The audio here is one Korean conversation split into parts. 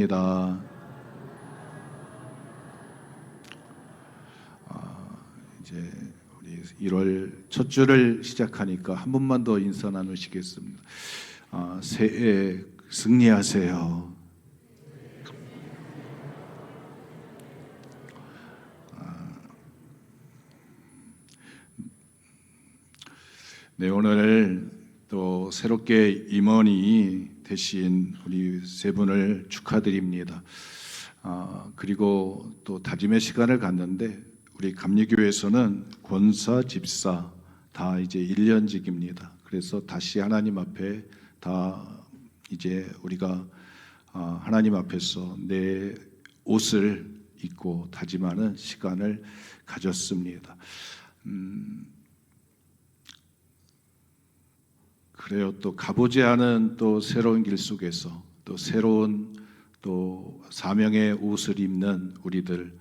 입니다. 이제 우리 1월 첫 주를 시작하니까 한 번만 더 인사 나누시겠습니다. 새해 승리하세요. 네, 오늘 또 새롭게 임원이 되신 우리 세 분을 축하드립니다. 그리고 또 다짐의 시간을 갖는데 우리 감리교회에서는 권사, 집사 다 이제 1년직입니다. 그래서 다시 하나님 앞에 다 이제 우리가 하나님 앞에서 내 옷을 입고 다짐하는 시간을 가졌습니다. 그래요. 또 가보지 않은 또 새로운 길 속에서 또 새로운 또 사명의 옷을 입는 우리들,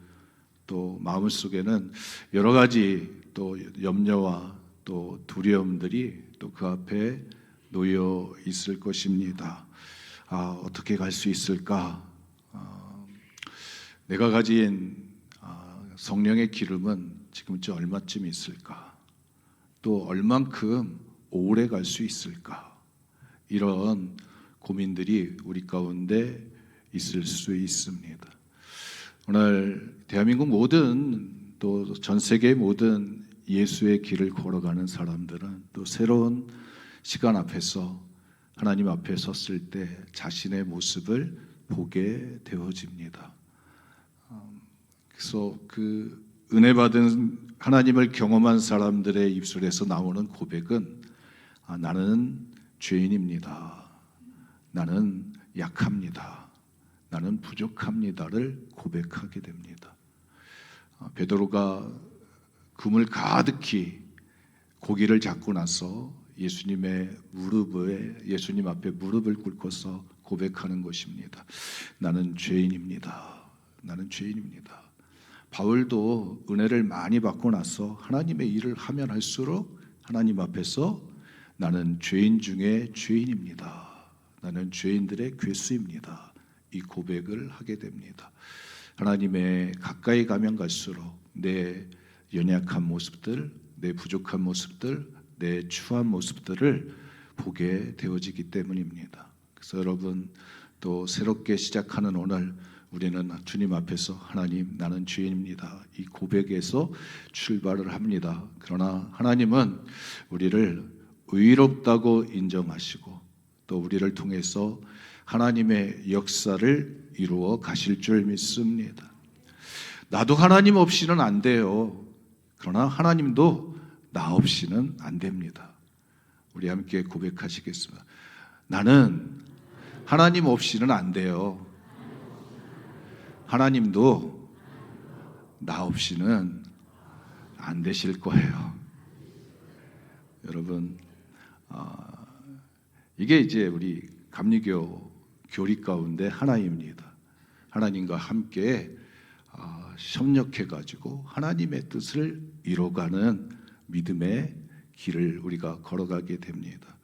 또 마음속에는 여러 가지 또 염려와 또 두려움들이 또 그 앞에 놓여 있을 것입니다. 어떻게 갈 수 있을까? 내가 가진 성령의 기름은 지금쯤 얼마쯤 있을까? 또 얼만큼 오래 갈 수 있을까? 이런 고민들이 우리 가운데 있을 수 있습니다. 오늘 대한민국 모든 또 전 세계 모든 예수의 길을 걸어가는 사람들은 또 새로운 시간 앞에서 하나님 앞에 섰을 때 자신의 모습을 보게 되어집니다. 그래서 그 은혜 받은 하나님을 경험한 사람들의 입술에서 나오는 고백은 나는 죄인입니다. 나는 약합니다. 나는 부족합니다를 고백하게 됩니다. 베드로가 그물 가득히 고기를 잡고 나서 예수님 앞에 무릎을 꿇고서 고백하는 것입니다. 나는 죄인입니다. 나는 죄인입니다. 바울도 은혜를 많이 받고 나서 하나님의 일을 하면 할수록 하나님 앞에서 나는 죄인 중에 죄인입니다. 나는 죄인들의 괴수입니다. 이 고백을 하게 됩니다. 하나님의 가까이 가면 갈수록 내 연약한 모습들, 내 부족한 모습들, 내 추한 모습들을 보게 되어지기 때문입니다. 그래서 여러분 또 새롭게 시작하는 오늘 우리는 주님 앞에서 하나님 나는 죄인입니다. 이 고백에서 출발을 합니다. 그러나 하나님은 우리를 의롭다고 인정하시고 또 우리를 통해서 하나님의 역사를 이루어 가실 줄 믿습니다. 나도 하나님 없이는 안 돼요. 그러나 하나님도 나 없이는 안 됩니다. 우리 함께 고백하시겠습니다. 나는 하나님 없이는 안 돼요. 하나님도 나 없이는 안 되실 거예요. 여러분, 이게 이제 우리 감리교 교리 가운데 하나입니다. 하나님과 함께 협력해가지고 하나님의 뜻을 이뤄가는 믿음의 길을 우리가 걸어가게 됩니다.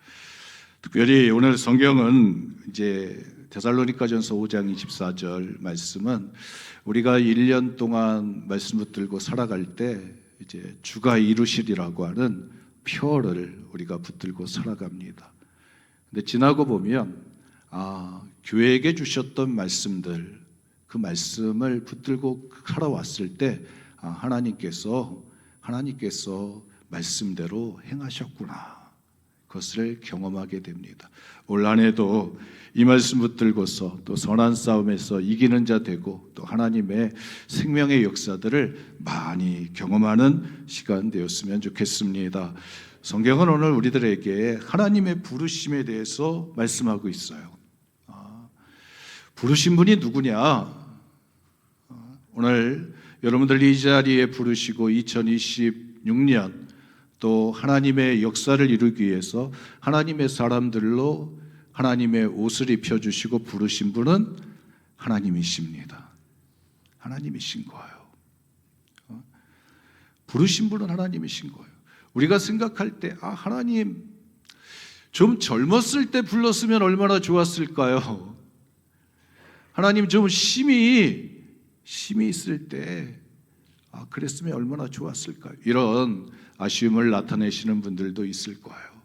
특별히 오늘 성경은 이제 데살로니가전서 5장 24절 말씀은 우리가 1년 동안 말씀 붙들고 살아갈 때 이제 주가 이루시리라고 하는 표를 우리가 붙들고 살아갑니다. 근데 지나고 보면 교회에게 주셨던 말씀들, 그 말씀을 붙들고 살아왔을 때 하나님께서 말씀대로 행하셨구나. 그것을 경험하게 됩니다. 올 한 해도 이 말씀 붙들고서 또 선한 싸움에서 이기는 자 되고 또 하나님의 생명의 역사들을 많이 경험하는 시간 되었으면 좋겠습니다. 성경은 오늘 우리들에게 하나님의 부르심에 대해서 말씀하고 있어요. 부르신 분이 누구냐? 오늘 여러분들 이 자리에 부르시고 2026년 또 하나님의 역사를 이루기 위해서 하나님의 사람들로 하나님의 옷을 입혀주시고 부르신 분은 하나님이십니다. 하나님이신 거예요. 부르신 분은 하나님이신 거예요. 우리가 생각할 때 하나님 좀 젊었을 때 불렀으면 얼마나 좋았을까요? 하나님 좀 힘이 있을 때 그랬으면 얼마나 좋았을까요? 이런 아쉬움을 나타내시는 분들도 있을 거예요.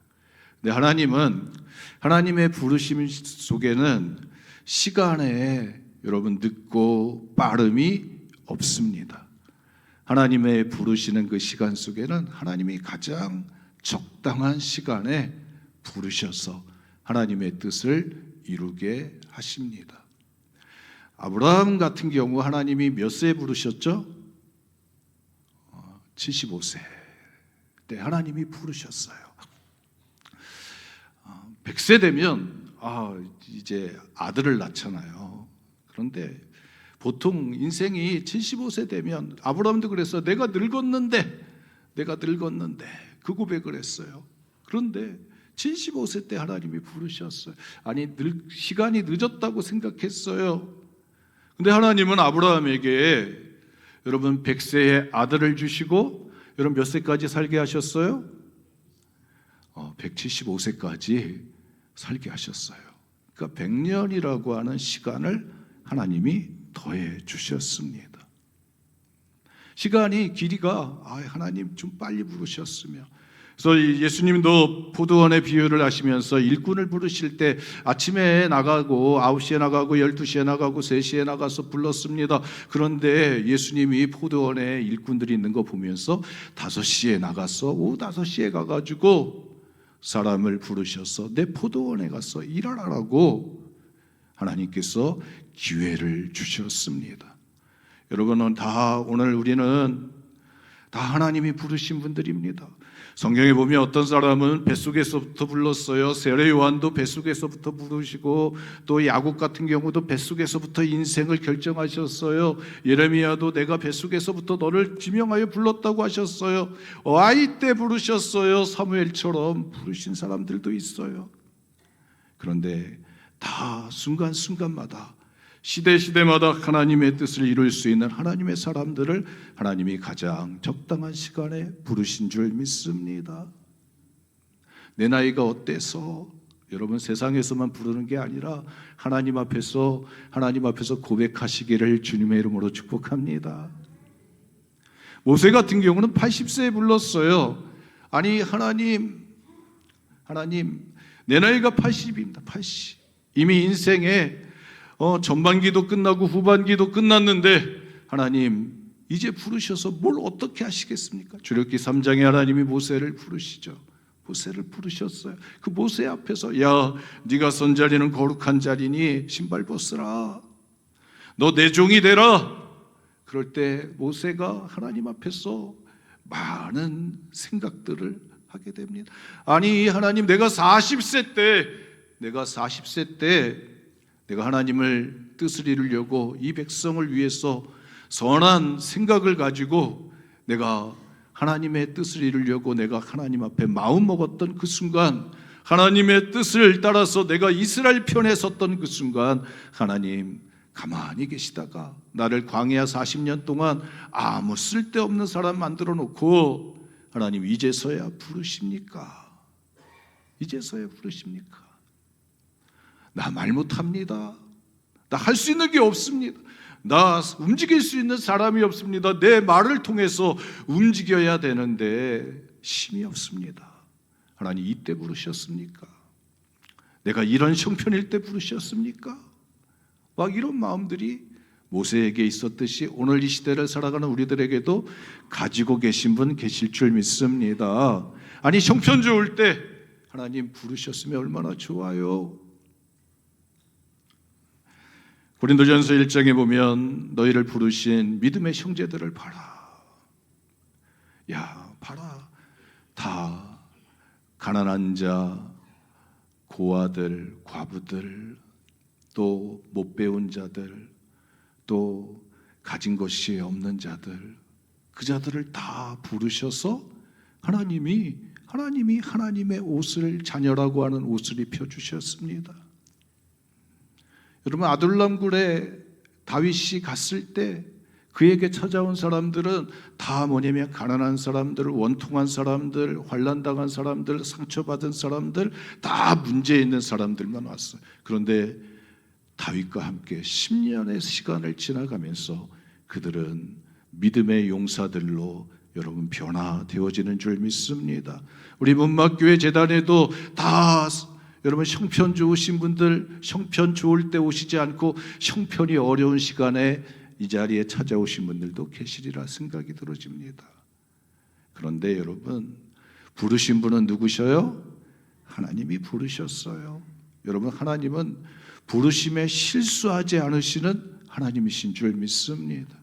근데 하나님은 하나님의 부르심 속에는 시간에 여러분 늦고 빠름이 없습니다. 하나님의 부르시는 그 시간 속에는 하나님이 가장 적당한 시간에 부르셔서 하나님의 뜻을 이루게 하십니다. 아브라함 같은 경우 하나님이 몇 세에 부르셨죠? 75세 때 하나님이 부르셨어요. 100세 되면 이제 아들을 낳잖아요. 그런데 보통 인생이 75세 되면 아브라함도 그랬어요. 내가 늙었는데 그 고백을 했어요. 그런데 75세 때 하나님이 부르셨어요. 아니 시간이 늦었다고 생각했어요. 근데 하나님은 아브라함에게 여러분 100세의 아들을 주시고 여러분 몇 세까지 살게 하셨어요? 175세까지 살게 하셨어요. 그러니까 100년이라고 하는 시간을 하나님이 더해 주셨습니다. 시간이 길이가 하나님 좀 빨리 부르셨으면. 그래서 예수님도 포도원의 비유를 하시면서 일꾼을 부르실 때 아침에 나가고 9시에 나가고 12시에 나가고 3시에 나가서 불렀습니다. 그런데 예수님이 포도원에 일꾼들이 있는 거 보면서 5시에 나가서 오후 5시에 가가지고 사람을 부르셔서 내 포도원에 가서 일하라고 하나님께서 기회를 주셨습니다. 여러분은 오늘 우리는 다 하나님이 부르신 분들입니다. 성경에 보면 어떤 사람은 뱃속에서부터 불렀어요. 세례 요한도 뱃속에서부터 부르시고 또 야곱 같은 경우도 뱃속에서부터 인생을 결정하셨어요. 예레미야도 내가 뱃속에서부터 너를 지명하여 불렀다고 하셨어요. 아이 때 부르셨어요. 사무엘처럼 부르신 사람들도 있어요. 그런데 다 순간순간마다 시대마다 하나님의 뜻을 이룰 수 있는 하나님의 사람들을 하나님이 가장 적당한 시간에 부르신 줄 믿습니다. 내 나이가 어때서 여러분 세상에서만 부르는 게 아니라 하나님 앞에서 고백하시기를 주님의 이름으로 축복합니다. 모세 같은 경우는 80세에 불렀어요. 아니 하나님 내 나이가 80입니다. 80. 이미 인생에 전반기도 끝나고 후반기도 끝났는데 하나님 이제 부르셔서 뭘 어떻게 하시겠습니까? 출애굽기 3장에 하나님이 모세를 부르시죠. 모세를 부르셨어요. 그 모세 앞에서 야 네가 선 자리는 거룩한 자리니 신발 벗으라. 너 내 종이 되라. 그럴 때 모세가 하나님 앞에서 많은 생각들을 하게 됩니다. 아니 하나님 내가 40세 때 내가 하나님을 뜻을 이루려고 이 백성을 위해서 선한 생각을 가지고 내가 하나님의 뜻을 이루려고 내가 하나님 앞에 마음 먹었던 그 순간 하나님의 뜻을 따라서 내가 이스라엘 편에 섰던 그 순간 하나님 가만히 계시다가 나를 광야 40년 동안 아무 쓸데없는 사람 만들어 놓고 하나님 이제서야 부르십니까? 이제서야 부르십니까? 나 말 못합니다. 나 할 수 있는 게 없습니다. 나 움직일 수 있는 사람이 없습니다. 내 말을 통해서 움직여야 되는데 힘이 없습니다. 하나님 이때 부르셨습니까? 내가 이런 형편일 때 부르셨습니까? 막 이런 마음들이 모세에게 있었듯이 오늘 이 시대를 살아가는 우리들에게도 가지고 계신 분 계실 줄 믿습니다. 아니 형편 좋을 때 하나님 부르셨으면 얼마나 좋아요. 고린도전서 1장에 보면 너희를 부르신 믿음의 형제들을 봐라. 봐라. 다 가난한 자, 고아들, 과부들, 또 못 배운 자들, 또 가진 것이 없는 자들, 그 자들을 다 부르셔서 하나님이 하나님의 옷을 자녀라고 하는 옷을 입혀주셨습니다. 여러분 아둘람 굴에 다윗이 갔을 때 그에게 찾아온 사람들은 다 뭐냐면 가난한 사람들, 원통한 사람들, 환난당한 사람들, 상처받은 사람들, 다 문제 있는 사람들만 왔어요. 그런데 다윗과 함께 10년의 시간을 지나가면서 그들은 믿음의 용사들로 여러분 변화되어지는 줄 믿습니다. 우리 문막교회 재단에도 다 여러분 형편 좋으신 분들, 형편 좋을 때 오시지 않고 형편이 어려운 시간에 이 자리에 찾아오신 분들도 계시리라 생각이 들어집니다. 그런데 여러분, 부르신 분은 누구셔요? 하나님이 부르셨어요. 여러분, 하나님은 부르심에 실수하지 않으시는 하나님이신 줄 믿습니다.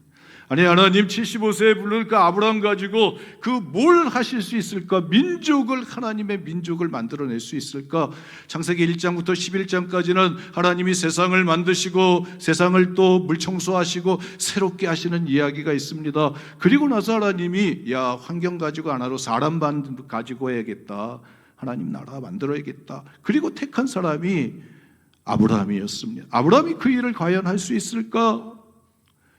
아니, 하나님 75세에 부른 그 아브라함 가지고 그 뭘 하실 수 있을까? 민족을, 하나님의 민족을 만들어낼 수 있을까? 창세기 1장부터 11장까지는 하나님이 세상을 만드시고 세상을 또 물청소하시고 새롭게 하시는 이야기가 있습니다. 그리고 나서 하나님이 야, 환경 가지고 하나로 사람 가지고 해야겠다. 하나님 나라 만들어야겠다. 그리고 택한 사람이 아브라함이었습니다. 아브라함이 그 일을 과연 할 수 있을까?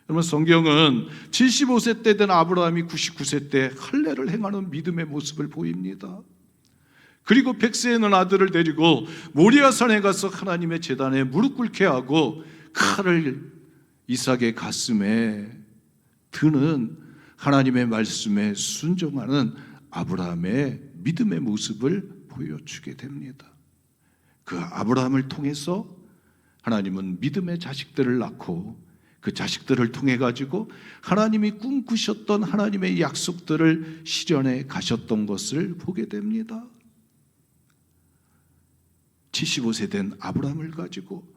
여러분, 성경은 75세 때 된 아브라함이 99세 때 할례를 행하는 믿음의 모습을 보입니다. 그리고 100세에는 아들을 데리고 모리아산에 가서 하나님의 제단에 무릎 꿇게 하고 칼을 이삭의 가슴에 드는 하나님의 말씀에 순종하는 아브라함의 믿음의 모습을 보여주게 됩니다. 그 아브라함을 통해서 하나님은 믿음의 자식들을 낳고 그 자식들을 통해 가지고 하나님이 꿈꾸셨던 하나님의 약속들을 실현해 가셨던 것을 보게 됩니다. 75세 된 아브라함을 가지고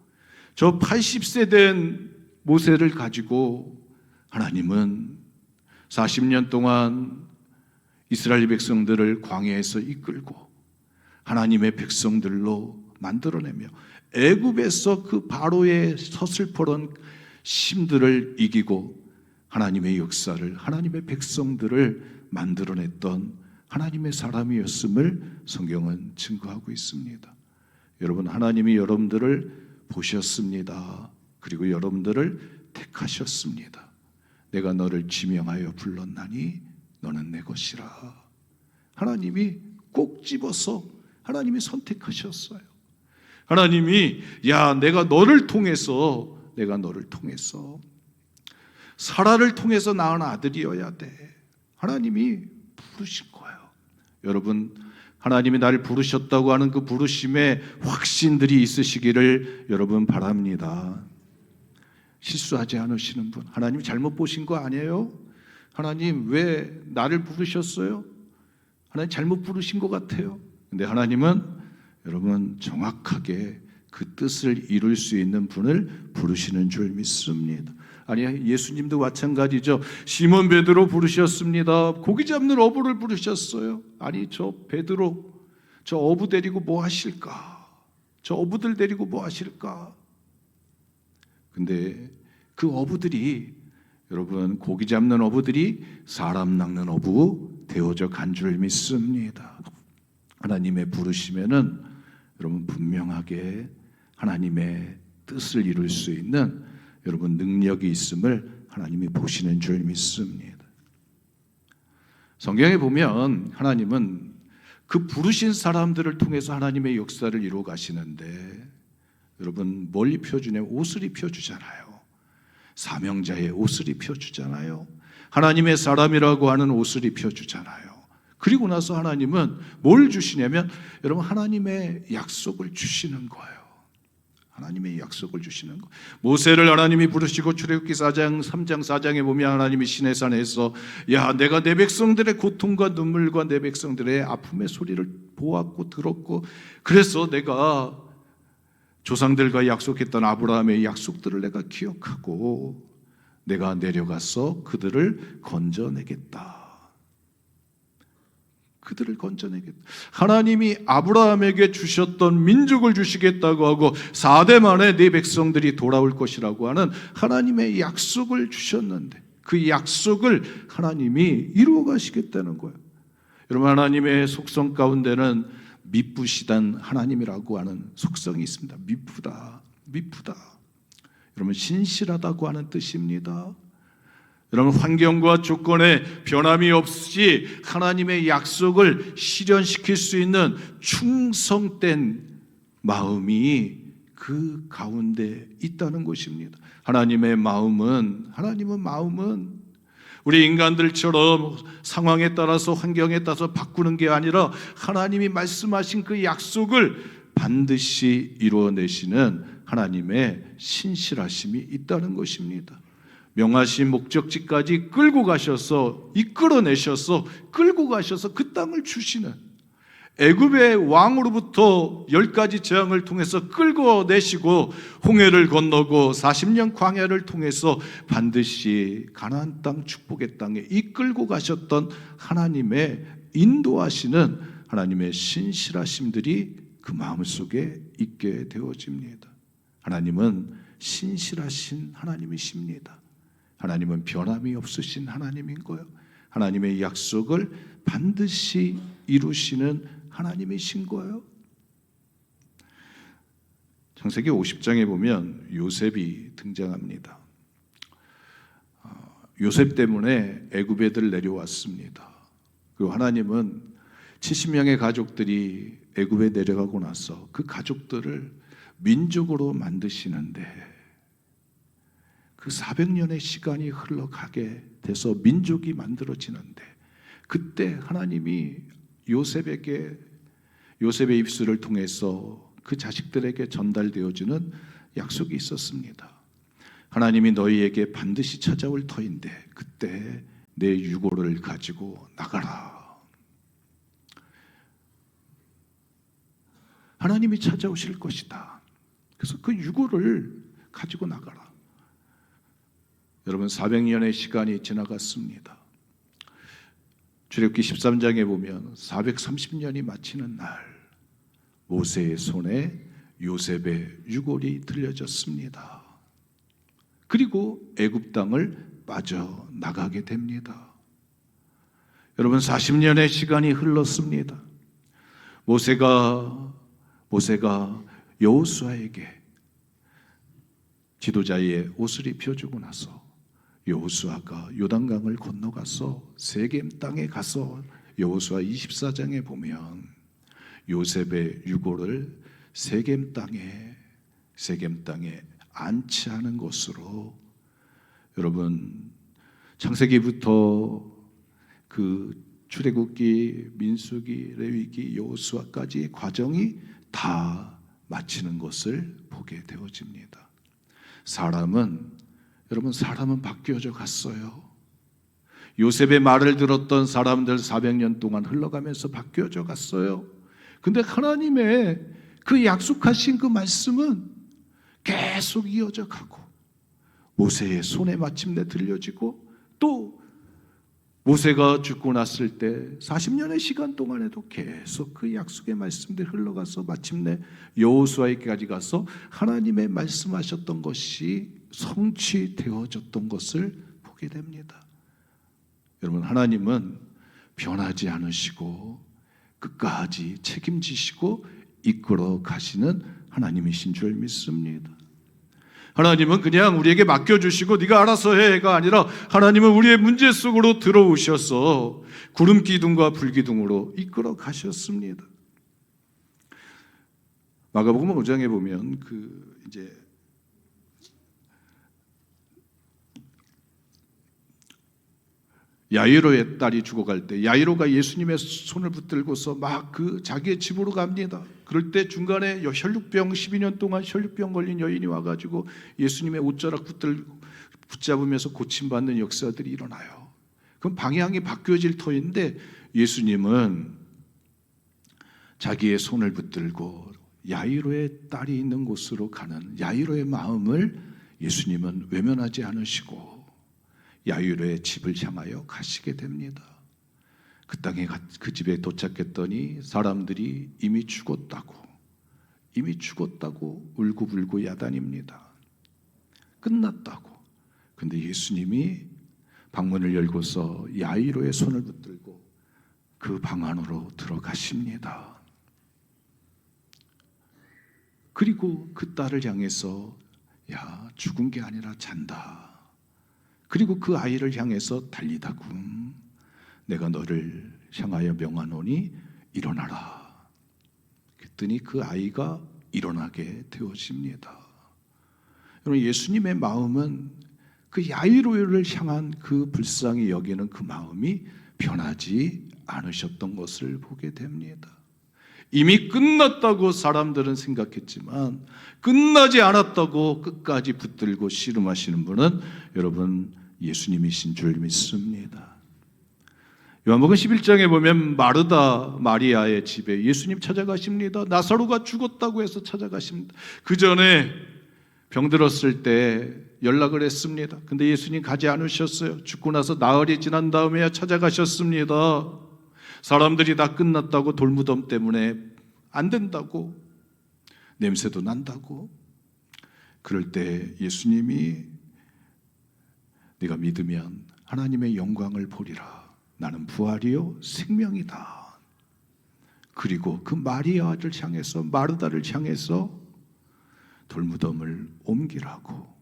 저 80세 된 모세를 가지고 하나님은 40년 동안 이스라엘 백성들을 광야에서 이끌고 하나님의 백성들로 만들어내며 애굽에서 그 바로의 서슬퍼런 심들을 이기고 하나님의 역사를, 하나님의 백성들을 만들어냈던 하나님의 사람이었음을 성경은 증거하고 있습니다. 여러분, 하나님이 여러분들을 보셨습니다. 그리고 여러분들을 택하셨습니다. 내가 너를 지명하여 불렀나니 너는 내 것이라. 하나님이 꼭 집어서 하나님이 선택하셨어요. 하나님이 야, 내가 너를 통해서 사라를 통해서 낳은 아들이어야 돼. 하나님이 부르신 거예요. 여러분, 하나님이 나를 부르셨다고 하는 그 부르심에 확신들이 있으시기를 여러분 바랍니다. 실수하지 않으시는 분, 하나님 잘못 보신 거 아니에요? 하나님 왜 나를 부르셨어요? 하나님 잘못 부르신 것 같아요. 근데 하나님은 여러분 정확하게 그 뜻을 이룰 수 있는 분을 부르시는 줄 믿습니다. 아니, 예수님도 마찬가지죠. 시몬 베드로 부르셨습니다. 고기 잡는 어부를 부르셨어요. 아니, 저 베드로, 저 어부 데리고 뭐 하실까? 저 어부들 데리고 뭐 하실까? 근데 그 어부들이, 여러분, 고기 잡는 어부들이 사람 낚는 어부 되어져 간 줄 믿습니다. 하나님의 부르심에는 여러분 분명하게 하나님의 뜻을 이룰 수 있는 여러분 능력이 있음을 하나님이 보시는 줄 믿습니다. 성경에 보면 하나님은 그 부르신 사람들을 통해서 하나님의 역사를 이루어 가시는데, 여러분 뭘 입혀주냐면 옷을 입혀주잖아요. 사명자의 옷을 입혀주잖아요. 하나님의 사람이라고 하는 옷을 입혀주잖아요. 그리고 나서 하나님은 뭘 주시냐면 여러분 하나님의 약속을 주시는 거예요. 하나님의 약속을 주시는 거. 모세를 하나님이 부르시고 출애굽기 4장 3장 4장에 보면 하나님이 시내산에서 야, 내가 내 백성들의 고통과 눈물과 내 백성들의 아픔의 소리를 보았고 들었고, 그래서 내가 조상들과 약속했던 아브라함의 약속들을 내가 기억하고 내가 내려가서 그들을 건져내겠다. 그들을 건져내겠다. 하나님이 아브라함에게 주셨던 민족을 주시겠다고 하고 4대 만에 네 백성들이 돌아올 것이라고 하는 하나님의 약속을 주셨는데 그 약속을 하나님이 이루어 가시겠다는 거예요. 여러분, 하나님의 속성 가운데는 미쁘시단 하나님이라고 하는 속성이 있습니다. 미쁘다. 여러분, 신실하다고 하는 뜻입니다. 여러분, 환경과 조건에 변함이 없이 하나님의 약속을 실현시킬 수 있는 충성된 마음이 그 가운데 있다는 것입니다. 하나님은 마음은 우리 인간들처럼 상황에 따라서 환경에 따라서 바꾸는 게 아니라 하나님이 말씀하신 그 약속을 반드시 이루어내시는 하나님의 신실하심이 있다는 것입니다. 명하신 목적지까지 끌고 가셔서 이끌어내셔서 끌고 가셔서 그 땅을 주시는, 애굽의 왕으로부터 10가지 재앙을 통해서 끌고 내시고 홍해를 건너고 40년 광야를 통해서 반드시 가나안 땅 축복의 땅에 이끌고 가셨던 하나님의 인도하시는 하나님의 신실하심들이 그 마음속에 있게 되어집니다. 하나님은 신실하신 하나님이십니다. 하나님은 변함이 없으신 하나님인 거예요. 하나님의 약속을 반드시 이루시는 하나님이신 거예요. 창세기 50장에 보면 요셉이 등장합니다. 요셉 때문에 애굽 애들 내려왔습니다. 그리고 하나님은 70명의 가족들이 애굽에 내려가고 나서 그 가족들을 민족으로 만드시는데 그 400년의 시간이 흘러가게 돼서 민족이 만들어지는데 그때 하나님이 요셉의 입술을 통해서 그 자식들에게 전달되어지는 약속이 있었습니다. 하나님이 너희에게 반드시 찾아올 터인데 그때 내 유고를 가지고 나가라. 하나님이 찾아오실 것이다. 그래서 그 유고를 가지고 나가라. 여러분 400년의 시간이 지나갔습니다. 출애굽기 13장에 보면 430년이 마치는 날 모세의 손에 요셉의 유골이 들려졌습니다. 그리고 애굽 땅을 빠져나가게 됩니다. 여러분 40년의 시간이 흘렀습니다. 모세가 여호수아에게 지도자의 옷을 입혀주고 나서 여호수아가 요단강을 건너가서 세겜 땅에 가서 여호수아 24장에 보면 요셉의 유골을 세겜 땅에 안치하는 것으로, 여러분 창세기부터 그 출애굽기, 민수기, 레위기, 여호수아까지의 과정이 다 마치는 것을 보게 되어집니다. 사람은 바뀌어져 갔어요. 요셉의 말을 들었던 사람들 400년 동안 흘러가면서 바뀌어져 갔어요. 근데 하나님의 그 약속하신 그 말씀은 계속 이어져 가고 모세의 손에 마침내 들려지고 또 모세가 죽고 났을 때 40년의 시간 동안에도 계속 그 약속의 말씀들이 흘러가서 마침내 여호수아에게까지 가서 하나님의 말씀하셨던 것이 성취되어졌던 것을 보게 됩니다. 여러분 하나님은 변하지 않으시고 끝까지 책임지시고 이끌어 가시는 하나님이신 줄 믿습니다. 하나님은 그냥 우리에게 맡겨주시고 네가 알아서 해가 아니라 하나님은 우리의 문제 속으로 들어오셔서 구름 기둥과 불 기둥으로 이끌어 가셨습니다. 마가복음 5장에 보면 이제 야이로의 딸이 죽어갈 때 야이로가 예수님의 손을 붙들고서 막 자기의 집으로 갑니다. 그럴 때 중간에 혈루병 12년 동안 혈루병 걸린 여인이 와가지고 예수님의 옷자락 붙잡으면서 고침받는 역사들이 일어나요. 그럼 방향이 바뀌어질 터인데 예수님은 자기의 손을 붙들고 야이로의 딸이 있는 곳으로 가는 야이로의 마음을 예수님은 외면하지 않으시고 야이로의 집을 향하여 가시게 됩니다. 그 땅에 그 집에 도착했더니 사람들이 이미 죽었다고 울고불고 야단입니다. 끝났다고. 근데 예수님이 방문을 열고서 야이로의 손을 붙들고 그 방 안으로 들어가십니다. 그리고 그 딸을 향해서 야, 죽은 게 아니라 잔다. 그리고 그 아이를 향해서 달리다군 내가 너를 향하여 명하노니 일어나라. 그랬더니 그 아이가 일어나게 되어집니다. 여러분, 예수님의 마음은 그 야이로를 향한 그 불쌍히 여기는 그 마음이 변하지 않으셨던 것을 보게 됩니다. 이미 끝났다고 사람들은 생각했지만 끝나지 않았다고 끝까지 붙들고 씨름하시는 분은 여러분 예수님이신 줄 믿습니다. 요한복음 11장에 보면 마르다 마리아의 집에 예수님 찾아가십니다. 나사로가 죽었다고 해서 찾아가십니다. 그 전에 병들었을 때 연락을 했습니다. 근데 예수님 가지 않으셨어요. 죽고 나서 나흘이 지난 다음에야 찾아가셨습니다. 사람들이 다 끝났다고, 돌무덤 때문에 안 된다고, 냄새도 난다고. 그럴 때 예수님이 네가 믿으면 하나님의 영광을 보리라. 나는 부활이요 생명이다. 그리고 그 마리아를 향해서, 마르다를 향해서 돌무덤을 옮기라고.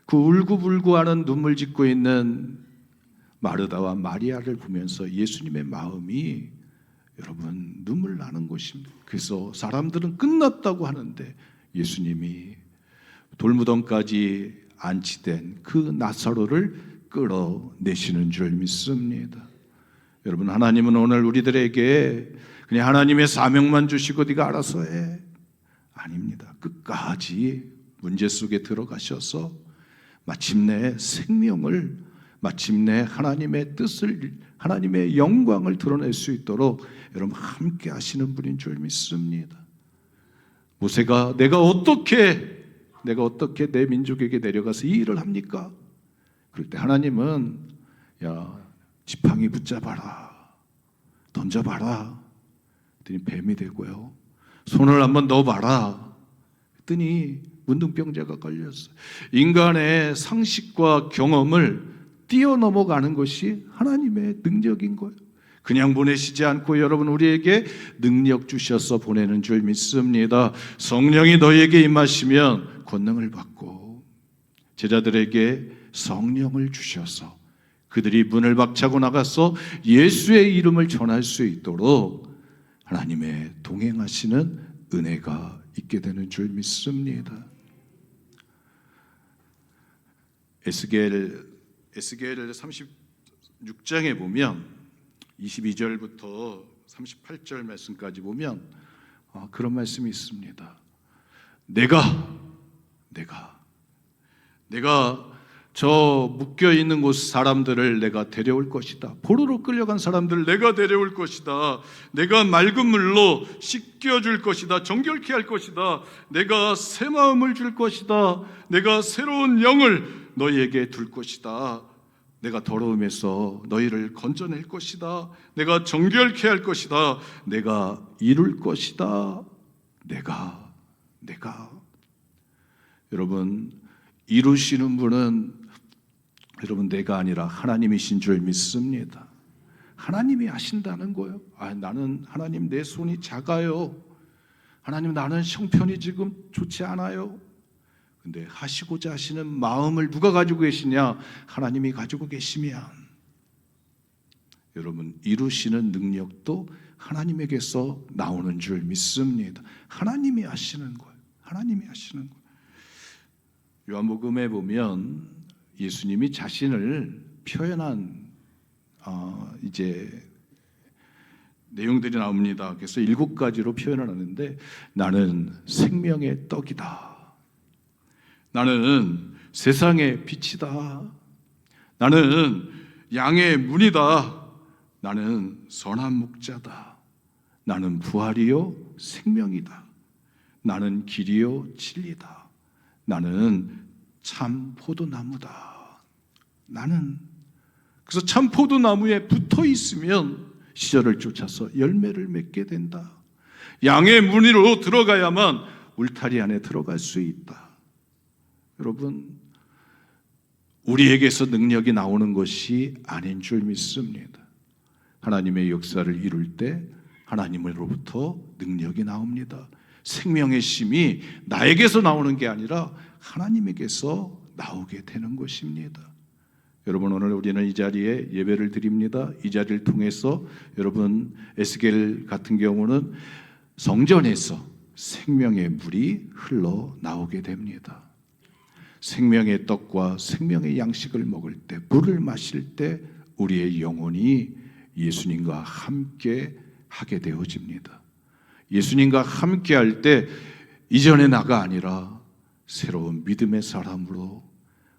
그 울고불고하는 눈물 짓고 있는 마르다와 마리아를 보면서 예수님의 마음이 여러분 눈물 나는 것입니다. 그래서 사람들은 끝났다고 하는데 예수님이 돌무덤까지 안치된 그 나사로를 끌어내시는 줄 믿습니다. 여러분, 하나님은 오늘 우리들에게 그냥 하나님의 사명만 주시고 네가 알아서 해, 아닙니다. 끝까지 문제 속에 들어가셔서 마침내 생명을, 마침내 하나님의 뜻을, 하나님의 영광을 드러낼 수 있도록 여러분 함께 하시는 분인 줄 믿습니다. 모세가 내가 어떻게 내 민족에게 내려가서 이 일을 합니까? 그럴 때 하나님은 야, 지팡이 붙잡아라, 던져봐라. 그랬더니 뱀이 되고요. 손을 한번 넣어봐라. 그랬더니 문둥병자가 걸렸어요. 인간의 상식과 경험을 뛰어넘어가는 것이 하나님의 능력인 거예요. 그냥 보내시지 않고 여러분 우리에게 능력 주셔서 보내는 줄 믿습니다. 성령이 너희에게 임하시면 권능을 받고, 제자들에게 성령을 주셔서 그들이 문을 박차고 나가서 예수의 이름을 전할 수 있도록 하나님의 동행하시는 은혜가 있게 되는 줄 믿습니다. 에스겔 36장에 보면 22절부터 38절 말씀까지 보면 그런 말씀이 있습니다. 내가 저 묶여있는 곳 사람들을 내가 데려올 것이다. 포로로 끌려간 사람들을 내가 데려올 것이다. 내가 맑은 물로 씻겨줄 것이다. 정결케 할 것이다. 내가 새 마음을 줄 것이다. 내가 새로운 영을 너희에게 둘 것이다. 내가 더러움에서 너희를 건져낼 것이다. 내가 정결케 할 것이다. 내가 이룰 것이다. 내가 여러분, 이루시는 분은 여러분 내가 아니라 하나님이신 줄 믿습니다. 하나님이 하신다는 거예요. 나는 하나님 내 손이 작아요. 하나님 나는 형편이 지금 좋지 않아요. 근데 하시고자 하시는 마음을 누가 가지고 계시냐? 하나님이 가지고 계시면 여러분 이루시는 능력도 하나님에게서 나오는 줄 믿습니다. 하나님이 하시는 거예요. 하나님이 하시는 거예요. 요한복음에 보면 예수님이 자신을 표현한 이제 내용들이 나옵니다. 그래서 7가지로 표현을 하는데, 나는 생명의 떡이다. 나는 세상의 빛이다. 나는 양의 문이다. 나는 선한 목자다. 나는 부활이요 생명이다. 나는 길이요 진리다. 나는 참 포도나무다. 나는 그래서 참 포도나무에 붙어 있으면 시절을 쫓아서 열매를 맺게 된다. 양의 문으로 들어가야만 울타리 안에 들어갈 수 있다. 여러분, 우리에게서 능력이 나오는 것이 아닌 줄 믿습니다. 하나님의 역사를 이룰 때 하나님으로부터 능력이 나옵니다. 생명의 힘이 나에게서 나오는 게 아니라 하나님에게서 나오게 되는 것입니다. 여러분, 오늘 우리는 이 자리에 예배를 드립니다. 이 자리를 통해서 여러분 에스겔 같은 경우는 성전에서 생명의 물이 흘러나오게 됩니다. 생명의 떡과 생명의 양식을 먹을 때, 물을 마실 때 우리의 영혼이 예수님과 함께 하게 되어집니다. 예수님과 함께 할 때 이전의 나가 아니라 새로운 믿음의 사람으로,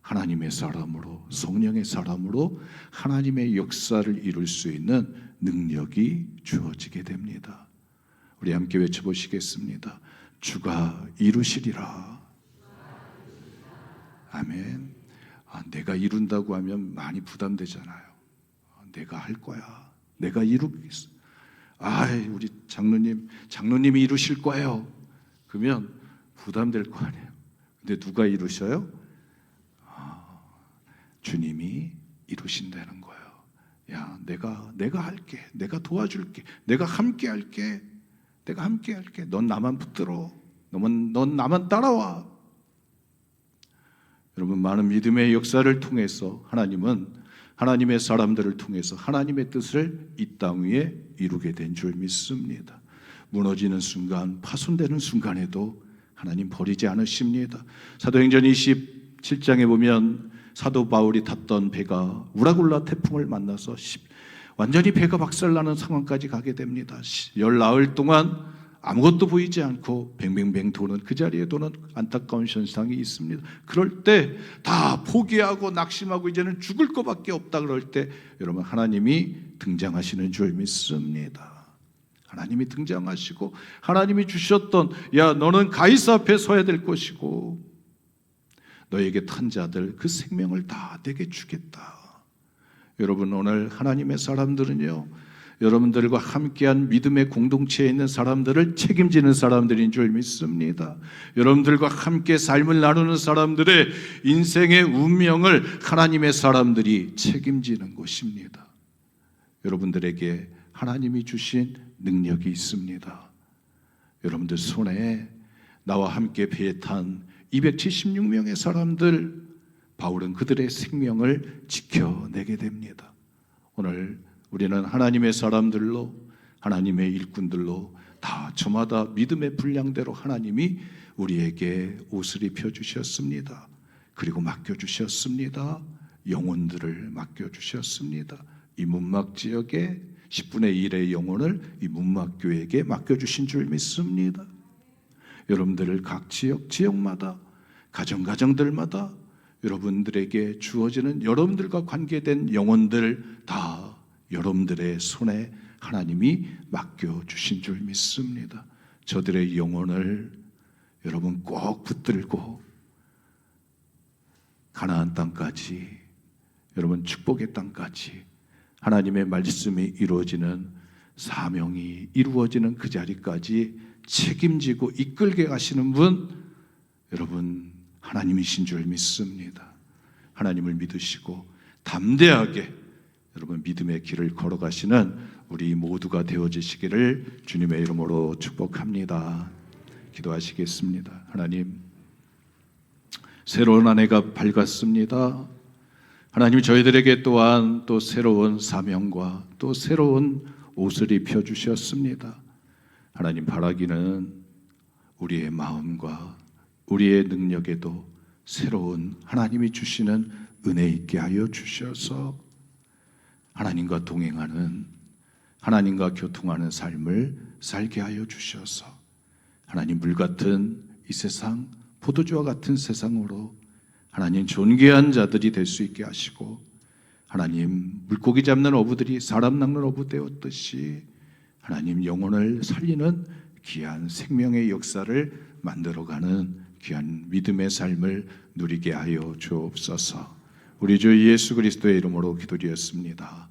하나님의 사람으로, 성령의 사람으로 하나님의 역사를 이룰 수 있는 능력이 주어지게 됩니다. 우리 함께 외쳐보시겠습니다. 주가 이루시리라. 아멘. 내가 이룬다고 하면 많이 부담되잖아요. 내가 할 거야. 내가 이루겠어. 우리 장로님이 이루실 거예요. 그러면 부담될 거 아니에요. 근데 누가 이루셔요? 주님이 이루신다는 거예요. 야, 내가 할게. 내가 도와줄게. 내가 함께 할게. 내가 함께 할게. 넌 나만 붙들어. 넌 나만 따라와. 여러분, 많은 믿음의 역사를 통해서 하나님은 하나님의 사람들을 통해서 하나님의 뜻을 이 땅 위에 이루게 된 줄 믿습니다. 무너지는 순간, 파손되는 순간에도 하나님 버리지 않으십니다. 사도행전 27장에 보면 사도 바울이 탔던 배가 우라굴라 태풍을 만나서 완전히 배가 박살나는 상황까지 가게 됩니다. 열 나흘 동안 아무것도 보이지 않고 뱅뱅뱅 도는, 그 자리에 도는 안타까운 현상이 있습니다. 그럴 때 다 포기하고 낙심하고 이제는 죽을 것밖에 없다 그럴 때 여러분, 하나님이 등장하시는 줄 믿습니다. 하나님이 등장하시고 하나님이 주셨던, 야, 너는 가이사 앞에 서야 될 것이고 너에게 탄 자들 그 생명을 다 내게 주겠다. 여러분, 오늘 하나님의 사람들은요, 여러분들과 함께한 믿음의 공동체에 있는 사람들을 책임지는 사람들인 줄 믿습니다. 여러분들과 함께 삶을 나누는 사람들의 인생의 운명을 하나님의 사람들이 책임지는 것입니다. 여러분들에게 하나님이 주신 능력이 있습니다. 여러분들 손에 나와 함께 배에 탄 276명의 사람들, 바울은 그들의 생명을 지켜내게 됩니다. 오늘 우리는 하나님의 사람들로, 하나님의 일꾼들로 다 저마다 믿음의 분량대로 하나님이 우리에게 옷을 입혀주셨습니다. 그리고 맡겨주셨습니다. 영혼들을 맡겨주셨습니다. 이 문막 지역에 10분의 1의 영혼을 이 문막교회에게 맡겨주신 줄 믿습니다. 여러분들을 각 지역마다, 가정들마다 여러분들에게 주어지는 여러분들과 관계된 영혼들 다 여러분들의 손에 하나님이 맡겨주신 줄 믿습니다. 저들의 영혼을 여러분 꼭 붙들고 가나안 땅까지, 여러분 축복의 땅까지, 하나님의 말씀이 이루어지는, 사명이 이루어지는 그 자리까지 책임지고 이끌게 가시는 분, 여러분 하나님이신 줄 믿습니다. 하나님을 믿으시고 담대하게 여러분 믿음의 길을 걸어가시는 우리 모두가 되어지시기를 주님의 이름으로 축복합니다. 기도하시겠습니다. 하나님, 새로운 한 해가 밝았습니다. 하나님, 저희들에게 또한 또 새로운 사명과 또 새로운 옷을 입혀주셨습니다. 하나님, 바라기는 우리의 마음과 우리의 능력에도 새로운 하나님이 주시는 은혜 있게 하여 주셔서 하나님과 동행하는, 하나님과 교통하는 삶을 살게 하여 주셔서 하나님, 물 같은 이 세상, 포도주와 같은 세상으로 하나님 존귀한 자들이 될 수 있게 하시고, 하나님 물고기 잡는 어부들이 사람 낚는 어부 되었듯이 하나님 영혼을 살리는 귀한 생명의 역사를 만들어가는 귀한 믿음의 삶을 누리게 하여 주옵소서. 우리 주 예수 그리스도의 이름으로 기도드렸습니다.